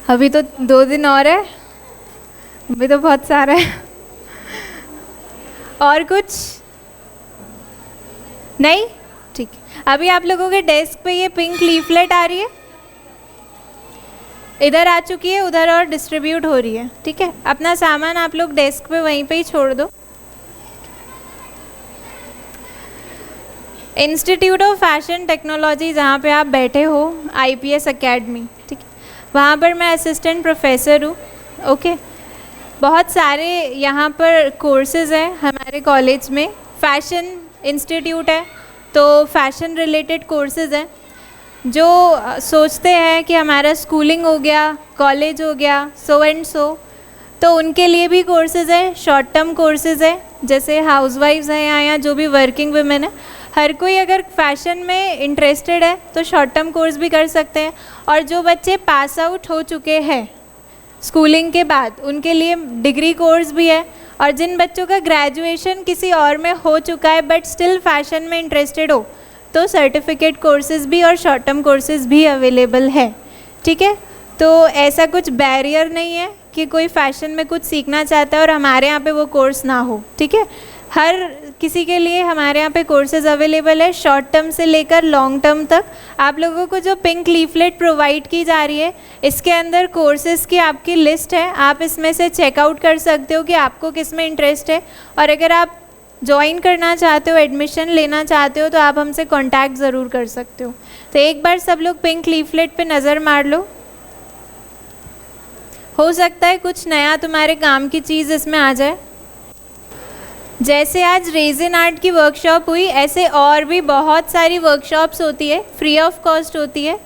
S3: अभी तो 2 दिन और है, अभी तो बहुत सारा है। और कुछ नहीं? ठीक है, अभी आप लोगों के डेस्क पे ये पिंक लीफलेट आ रही है, इधर आ चुकी है, उधर और डिस्ट्रीब्यूट हो रही है, ठीक है। अपना सामान आप लोग डेस्क पे वहीं पे ही छोड़ दो। इंस्टीट्यूट ऑफ फैशन टेक्नोलॉजी जहाँ पे आप बैठे हो, IPS अकेडमी, ठीक है, वहाँ पर मैं असिस्टेंट प्रोफेसर हूँ। ओके, बहुत सारे यहाँ पर कोर्सेज़ हैं हमारे कॉलेज में। फैशन इंस्टीट्यूट है तो फैशन रिलेटेड कोर्सेज़ हैं। जो सोचते हैं कि हमारा स्कूलिंग हो गया, कॉलेज हो गया, सो एंड सो, तो उनके लिए भी कोर्सेज़ हैं, शॉर्ट टर्म कोर्सेज़ हैं, जैसे हाउसवाइफ्स हैं या जो भी वर्किंग वुमेन है, हर कोई अगर फैशन में इंटरेस्टेड है तो शॉर्ट टर्म कोर्स भी कर सकते हैं। और जो बच्चे पास आउट हो चुके हैं स्कूलिंग के बाद, उनके लिए डिग्री कोर्स भी है। और जिन बच्चों का ग्रेजुएशन किसी और में हो चुका है बट स्टिल फैशन में इंटरेस्टेड हो, तो सर्टिफिकेट कोर्सेज भी और शॉर्ट टर्म कोर्सेज भी अवेलेबल है, ठीक है। तो ऐसा कुछ बैरियर नहीं है कि कोई फैशन में कुछ सीखना चाहता है और हमारे यहाँ पे वो कोर्स ना हो, ठीक है। हर किसी के लिए हमारे यहाँ पे कोर्सेज अवेलेबल है, शॉर्ट टर्म से लेकर लॉन्ग टर्म तक। आप लोगों को जो पिंक लीफलेट प्रोवाइड की जा रही है, इसके अंदर कोर्सेज़ की आपकी लिस्ट है, आप इसमें से चेकआउट कर सकते हो कि आपको किस में इंटरेस्ट है। और अगर आप ज्वाइन करना चाहते हो, एडमिशन लेना चाहते हो, तो आप हमसे कांटेक्ट ज़रूर कर सकते हो। तो एक बार सब लोग पिंक लीफलेट पे नज़र मार लो, हो सकता है कुछ नया तुम्हारे काम की चीज़ इसमें आ जाए। जैसे आज रेजिन आर्ट की वर्कशॉप हुई, ऐसे और भी बहुत सारी वर्कशॉप्स होती है, फ्री ऑफ कॉस्ट होती है,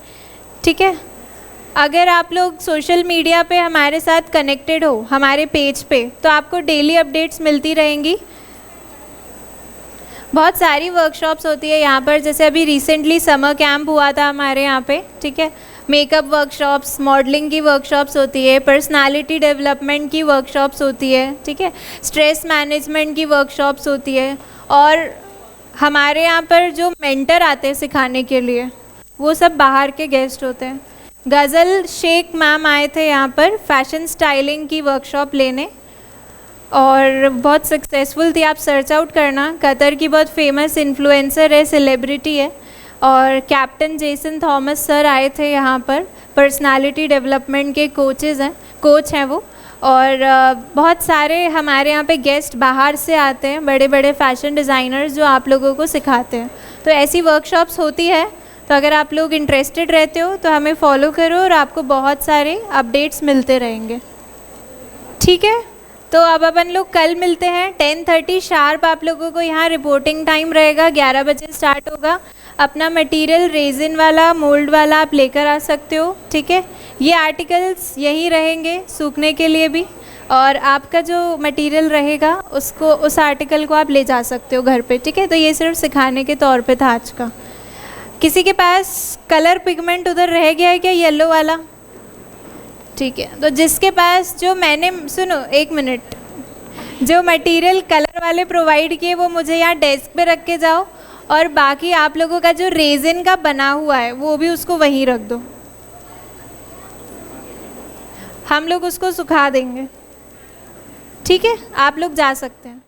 S3: ठीक है। अगर आप लोग सोशल मीडिया पे हमारे साथ कनेक्टेड हो, हमारे पेज पे, तो आपको डेली अपडेट्स मिलती रहेंगी। बहुत सारी वर्कशॉप्स होती है यहाँ पर, जैसे अभी रिसेंटली समर कैंप हुआ था हमारे यहाँ पे, ठीक है। मेकअप वर्कशॉप्स, मॉडलिंग की वर्कशॉप्स होती है, पर्सनालिटी डेवलपमेंट की वर्कशॉप्स होती है, ठीक है, स्ट्रेस मैनेजमेंट की वर्कशॉप्स होती है। और हमारे यहाँ पर जो मेंटर आते हैं सिखाने के लिए, वो सब बाहर के गेस्ट होते हैं। गज़ल शेख मैम आए थे यहाँ पर फैशन स्टाइलिंग की वर्कशॉप लेने, और बहुत सक्सेसफुल थी। आप सर्च आउट करना, कतर की बहुत फेमस इन्फ्लुएंसर है, सेलिब्रिटी है। और कैप्टन जेसन थॉमस सर आए थे यहाँ पर, पर्सनालिटी डेवलपमेंट के कोच हैं वो। और बहुत सारे हमारे यहाँ पे गेस्ट बाहर से आते हैं, बड़े बड़े फैशन डिज़ाइनर्स जो आप लोगों को सिखाते हैं। तो ऐसी वर्कशॉप्स होती है, तो अगर आप लोग इंटरेस्टेड रहते हो तो हमें फॉलो करो और आपको बहुत सारे अपडेट्स मिलते रहेंगे, ठीक है। तो अब अपन लोग कल मिलते हैं 10:30 शार्प। आप लोगों को यहाँ रिपोर्टिंग टाइम रहेगा, 11 बजे स्टार्ट होगा। अपना मटेरियल रेजिन वाला, मोल्ड वाला आप लेकर आ सकते हो, ठीक है। ये आर्टिकल्स यहीं रहेंगे सूखने के लिए भी, और आपका जो मटेरियल रहेगा उसको, उस आर्टिकल को आप ले जा सकते हो घर पे, ठीक है। तो ये सिर्फ सिखाने के तौर पे था आज का। किसी के पास कलर पिगमेंट उधर रह गया है क्या, येलो वाला? ठीक है, तो जिसके पास, जो मैंने, सुनो एक मिनट, जो मटेरियल कलर वाले प्रोवाइड किए वो मुझे यहाँ डेस्क पे रख के जाओ, और बाकी आप लोगों का जो रेजिन का बना हुआ है वो भी उसको वहीं रख दो, हम लोग उसको सुखा देंगे, ठीक है। आप लोग जा सकते हैं।